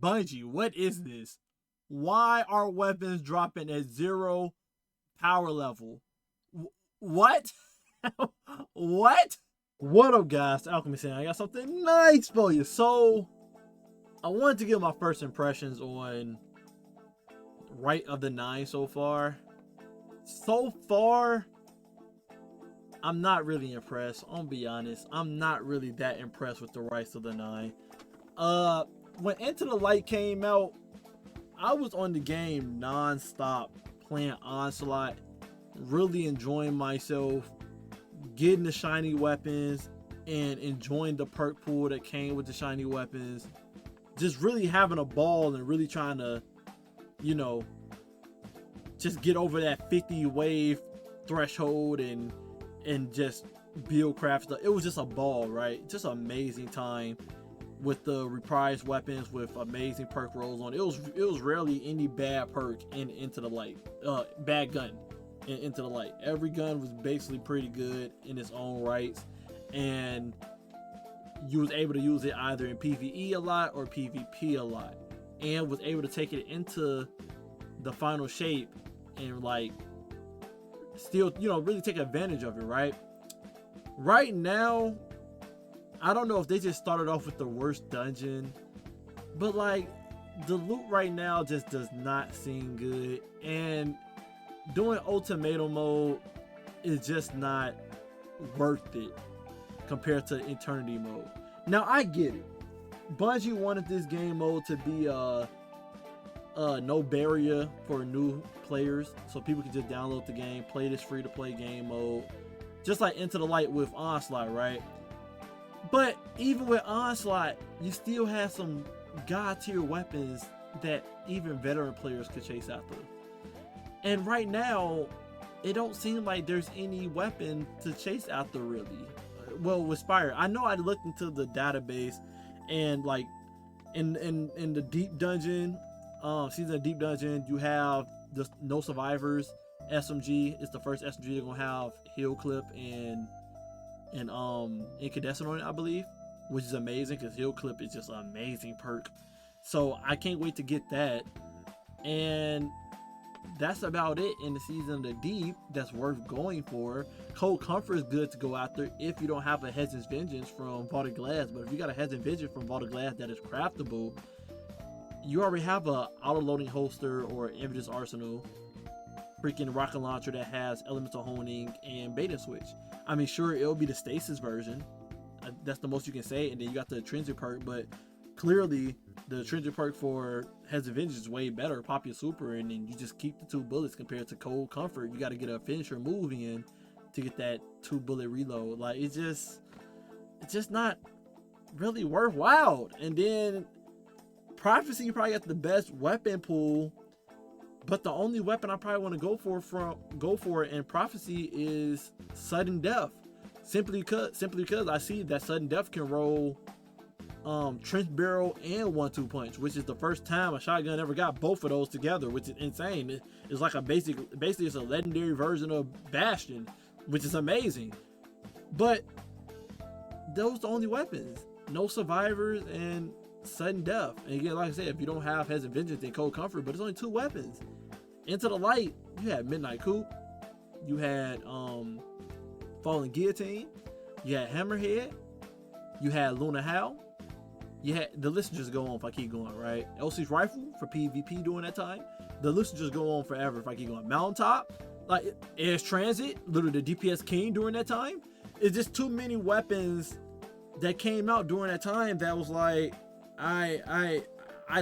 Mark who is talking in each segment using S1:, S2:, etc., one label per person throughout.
S1: Bungie, what is this? Why are weapons dropping at 0 power level? What? What? What up, guys? Alchemist here. I got something nice for you. So, I wanted to give my first impressions on Rite of the Nine so far. So far, I'm not really impressed. I'll be honest. I'm not really that impressed with the Rites of the Nine. When Into the Light came out, I was on the game non-stop playing Onslaught, really enjoying myself, getting the shiny weapons and enjoying the perk pool that came with the shiny weapons. Just really having a ball and really trying to, you know, just get over that 50 wave threshold and just build craft stuff. It was just a ball, right? Just an amazing time with the reprised weapons with amazing perk rolls on. It was rarely any bad perk Into the Light. Bad gun Into the Light. Every gun was basically pretty good in its own rights, and you was able to use it either in PvE a lot or PvP a lot, and was able to take it into the final shape and like still, really take advantage of it, right? Right now, I don't know if they just started off with the worst dungeon, but like the loot right now just does not seem good, and doing ultimatum mode is just not worth it compared to eternity mode. Now I get it. Bungie wanted this game mode to be no barrier for new players, so people can just download the game, play this free to play game mode, just like Into the Light with Onslaught, right? But even with Onslaught, you still have some god tier weapons that even veteran players could chase after. And right now, it don't seem like there's any weapon to chase after really. Well, with Spire, I know I looked into the database, and like in the deep dungeon, season of deep dungeon, you have the no survivors SMG. It's the first SMG they're gonna have heal clip and incandescent on it, I believe, which is amazing because heal clip is just an amazing perk. So I can't wait to get that. And that's about it in the season of the deep that's worth going for. Cold Comfort is good to go after if you don't have a Hez's Vengeance from Vaulted Glass, but if you got a Hez's Vengeance from Vaulted Glass that is craftable, you already have a auto-loading holster or Invidus Arsenal, freaking rocket launcher that has elemental honing and bait and switch. I mean, sure, it'll be the stasis version. That's the most you can say, and then you got the intrinsic perk, but clearly the intrinsic perk for Hez's Vengeance is way better. Pop your super, and then you just keep the 2 bullets compared to Cold Comfort. You got to get a finisher move in to get that 2 bullet reload. Like, it's just not really worthwhile. And then Prophecy, you probably got the best weapon pool, but the only weapon I probably want to go for in Prophecy is Sudden Death. Simply because I see that Sudden Death can roll Trench Barrel and 1-2 punch, which is the first time a shotgun ever got both of those together, which is insane. It's like basically it's a legendary version of Bastion, which is amazing. But those are the only weapons. No survivors and Sudden Death. And again, like I said, if you don't have Hez's Vengeance, then Cold Comfort, but it's only 2 weapons. Into the Light, you had Midnight Coup, you had Falling Guillotine, you had Hammerhead, you had Luna Howl, you had, the list just go on if I keep going, right? Elsie's Rifle for PvP during that time. The list just go on forever if I keep going. Mountaintop, like Air's Transit, literally the DPS King during that time. It's just too many weapons that came out during that time that was like, I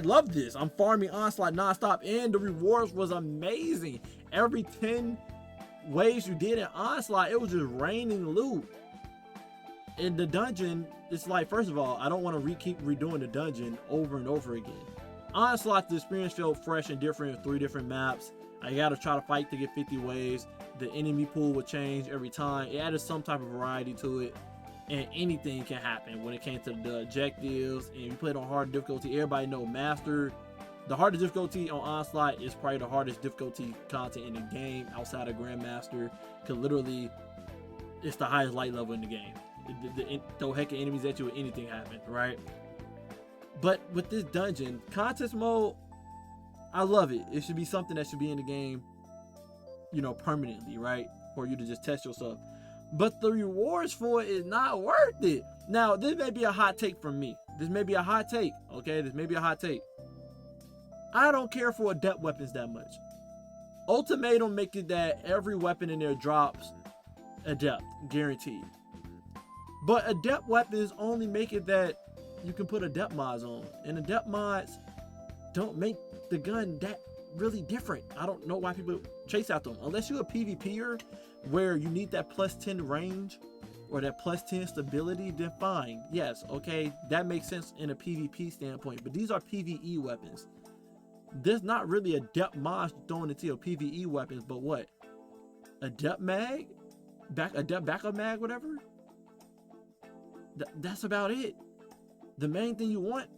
S1: love this. I'm farming Onslaught nonstop, and the rewards was amazing. Every 10 waves you did in Onslaught, it was just raining loot. In the dungeon, it's like, first of all, I don't want to keep redoing the dungeon over and over again. Onslaught, the experience felt fresh and different in 3 different maps. I gotta try to fight to get 50 waves. The enemy pool would change every time. It added some type of variety to it, and anything can happen when it came to the objectives. And you played on hard difficulty. Everybody know Master. The hardest difficulty on Onslaught is probably the hardest difficulty content in the game outside of Grandmaster, because literally it's the highest light level in the game. Throw heck of enemies at you and anything happen, right? But with this dungeon, contest mode, I love it. It should be something that should be in the game, permanently, right? For you to just test yourself. But the rewards for it is not worth it. Now, this may be a hot take from me. This may be a hot take, okay? This may be a hot take. I don't care for adept weapons that much. Ultimatum make it that every weapon in there drops adept, guaranteed. But adept weapons only make it that you can put adept mods on. And adept mods don't make the gun that really different. I don't know why people chase after them. Unless you're a PvPer where you need that plus 10 range or that plus 10 stability, then fine. Yes, okay, that makes sense in a PvP standpoint. But these are PvE weapons. There's not really adept mods thrown into your PvE weapons, but what? Adept mag? Adept backup mag, whatever? That's about it. The main thing you want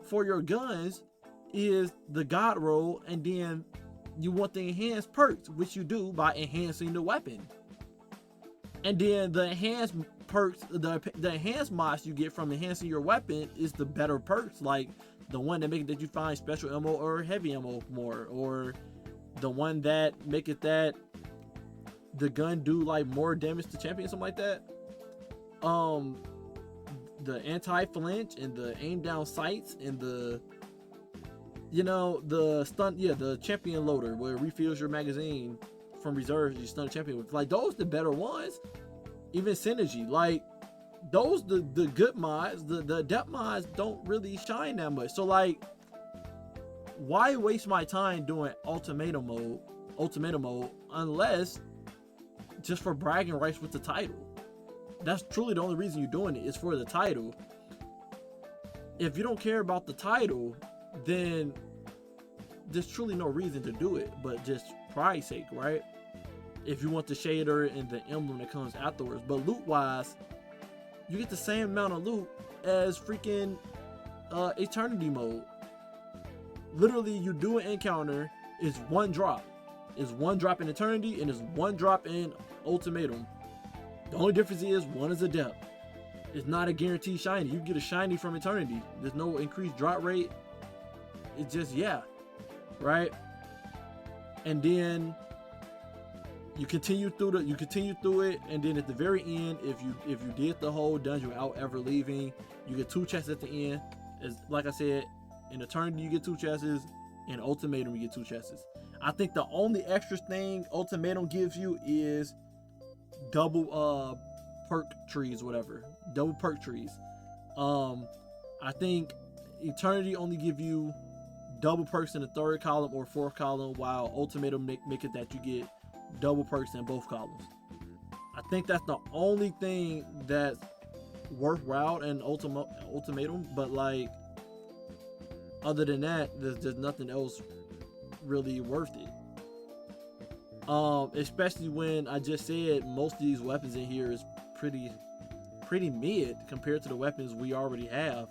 S1: for your guns is the god roll, and then you want the enhanced perks, which you do by enhancing the weapon. And then the enhanced perks, the enhanced mods you get from enhancing your weapon is the better perks, like the one that make it that you find special ammo or heavy ammo more, or the one that make it that the gun do like more damage to champions, something like that. The anti-flinch and the aim down sights and the stun, the champion loader where it refills your magazine from reserves you stun a champion with. Like, those the better ones. Even synergy, like those the good mods. The adept mods don't really shine that much. So like, why waste my time doing ultimatum mode unless just for bragging rights with the title? That's truly the only reason you're doing it, is for the title. If you don't care about the title, then there's truly no reason to do it, but just pride's sake, right? If you want the shader and the emblem that comes afterwards. But loot wise, you get the same amount of loot as freaking eternity mode. Literally, you do an encounter, it's one drop. It's one drop in eternity and it's one drop in ultimatum. The only difference is one is adept. It's not a guaranteed shiny. You get a shiny from eternity. There's no increased drop rate. It's just, right? And then you continue through it, and then at the very end, if you did the whole dungeon without ever leaving, you get 2 chests at the end. As like I said, in eternity you get 2 chests, in ultimatum you get 2 chests. I think the only extra thing ultimatum gives you is double perk trees, whatever. Double perk trees. I think eternity only give you double perks in the 3rd column or 4th column, while ultimatum make it that you get double perks in both columns. I think that's the only thing that's worthwhile in ultimatum, but like, other than that, there's nothing else really worth it. Especially when I just said most of these weapons in here is pretty mid compared to the weapons we already have.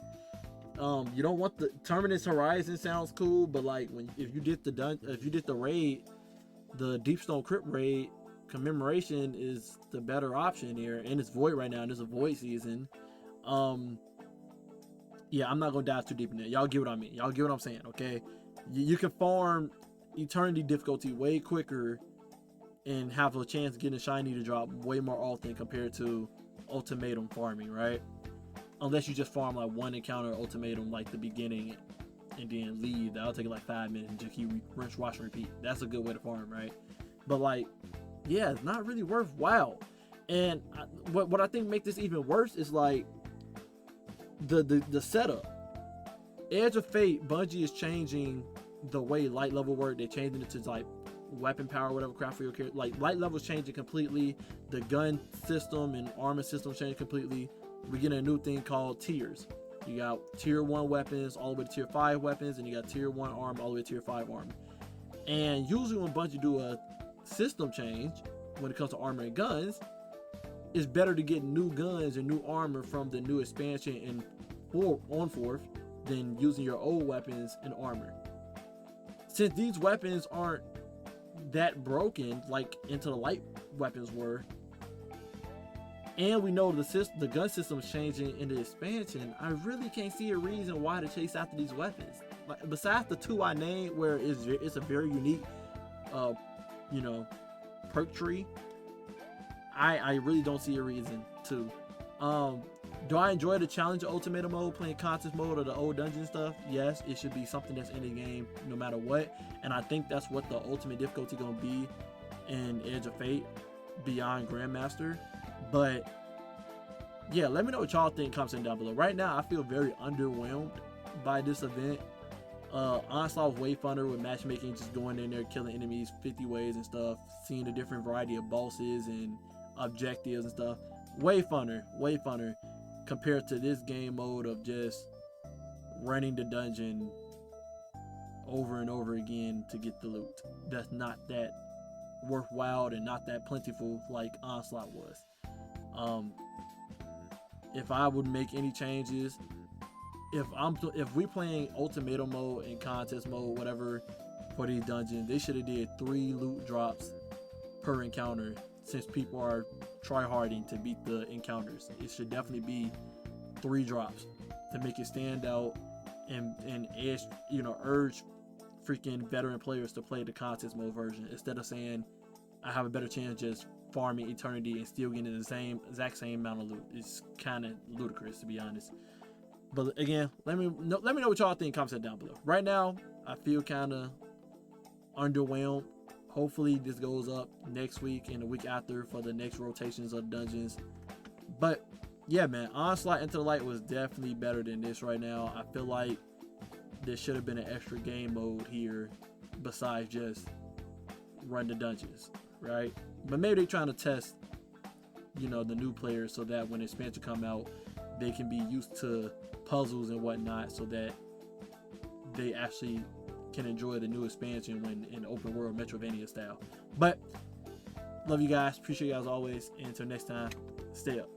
S1: You don't want the Terminus Horizon, sounds cool, but like if you did the raid, the Deepstone Crypt raid, Commemoration is the better option here, and it's void right now, and it's a void season. Yeah, I'm not gonna dive too deep in there. Y'all get what I mean. Y'all get what I'm saying, okay? You can farm Eternity difficulty way quicker and have a chance of getting a shiny to drop way more often compared to ultimatum farming, right? Unless you just farm like one encounter ultimatum like the beginning and then leave. That'll take like 5 minutes and just keep rinse, wash, and repeat. That's a good way to farm, right? But like, yeah, it's not really worthwhile. And what I think make this even worse is like the setup. Edge of Fate, Bungie is changing the way light level work. They're changing it to like weapon power, whatever, craft for your character. Like, light levels changing completely. The gun system and armor system changing completely. We're getting a new thing called tiers. You got tier 1 weapons all the way to tier 5 weapons, and you got tier 1 armor all the way to tier 5 armor. And usually when Bungie do a system change when it comes to armor and guns, it's better to get new guns and new armor from the new expansion and on forth than using your old weapons and armor. Since these weapons aren't that broken like Into the Light weapons were, and we know the gun system is changing in the expansion, I really can't see a reason why to chase after these weapons. Like, besides the two I named, where it's a very unique, you know, perk tree, I really don't see a reason to. Do I enjoy the challenge of ultimatum mode, playing contest mode, or the old dungeon stuff? Yes, it should be something that's in the game no matter what, and I think that's what the ultimate difficulty gonna be in Edge of Fate beyond Grandmaster. But yeah, let me know what y'all think. Comment down below. Right now, I feel very underwhelmed by this event. Onslaught was way funner with matchmaking, just going in there, killing enemies 50 ways and stuff, seeing the different variety of bosses and objectives and stuff. Way funner compared to this game mode of just running the dungeon over and over again to get the loot. That's not that worthwhile and not that plentiful like Onslaught was. If I would make any changes, if we playing ultimatum mode and contest mode, whatever, for these dungeons, they should have did 3 loot drops per encounter, since people are tryharding to beat the encounters. It should definitely be 3 drops to make it stand out and edge, urge freaking veteran players to play the contest mode version, instead of saying I have a better chance just farming eternity and still getting the exact same amount of loot. It's kind of ludicrous, to be honest. But again, let me know what y'all think. Comment down below. Right now, I feel kind of underwhelmed. Hopefully this goes up next week and the week after for the next rotations of dungeons. But yeah, man, Onslaught Into the Light was definitely better than this right now. I feel like there should have been an extra game mode here besides just run the dungeons, right? But maybe they're trying to test, the new players, so that when expansion come out, they can be used to puzzles and whatnot, so that they actually can enjoy the new expansion when in open world Metrovania style. But love you guys, appreciate you guys always, and until next time, stay up.